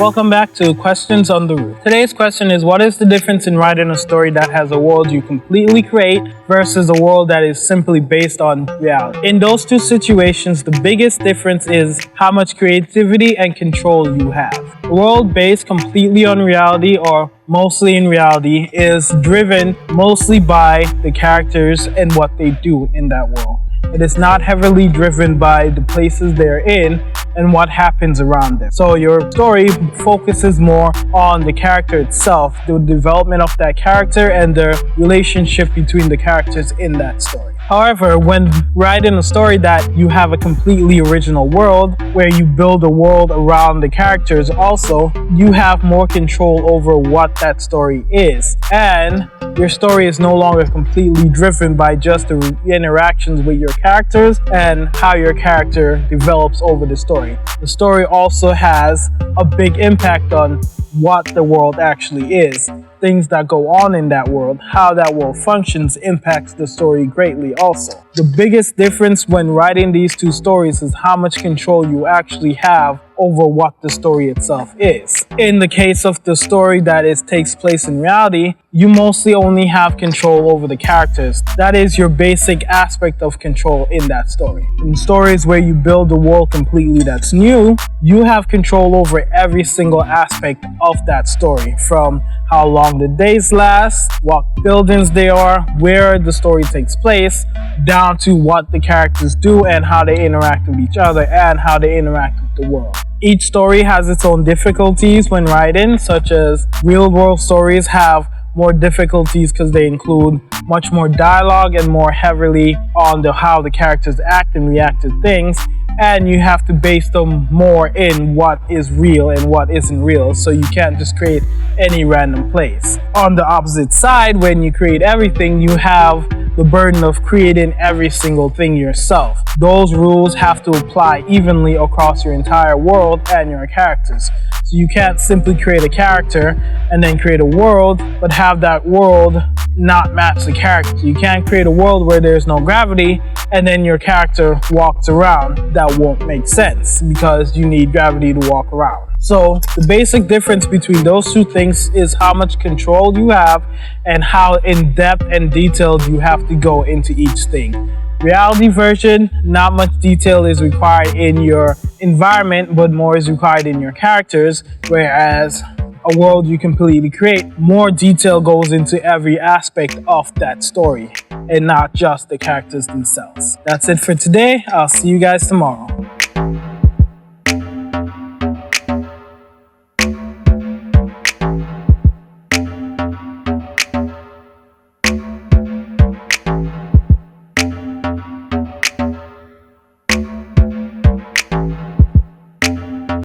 Welcome back to Questions on the Roof. Today's question is, what is the difference in writing a story that has a world you completely create versus a world that is simply based on reality? In those two situations, the biggest difference is how much creativity and control you have. A world based completely on reality or mostly in reality is driven mostly by the characters and what they do in that world. It is not heavily driven by the places they're in and what happens around them. So your story focuses more on the character itself, the development of that character and the relationship between the characters in that story. However, when writing a story that you have a completely original world, where you build a world around the characters also, you have more control over what that story is. And your story is no longer completely driven by just the interactions with your characters and how your character develops over the story. The story also has a big impact on what the world actually is. Things that go on in that world, how that world functions impacts the story greatly also. The biggest difference when writing these two stories is how much control you actually have over what the story itself is. In the case of the story that takes place in reality, you mostly only have control over the characters. That is your basic aspect of control in that story. In stories where you build a world completely that's new, you have control over every single aspect of that story, from how long the days last, what buildings they are, where the story takes place, down to what the characters do and how they interact with each other and how they interact with the world. Each story has its own difficulties when writing, such as real-world stories have more difficulties because they include much more dialogue and more heavily on how the characters act and react to things, and you have to base them more in what is real and what isn't real, so you can't just create any random place. On the opposite side, when you create everything, you have the burden of creating every single thing yourself. Those rules have to apply evenly across your entire world and your characters. So you can't simply create a character and then create a world, but have that world not match the character. You can't create a world where there's no gravity and then your character walks around. That won't make sense because you need gravity to walk around. So the basic difference between those two things is how much control you have and how in depth and detailed you have to go into each thing. Reality version, not much detail is required in your environment, but more is required in your characters, whereas a world you completely create, more detail goes into every aspect of that story and not just the characters themselves. That's it for today. I'll see you guys tomorrow.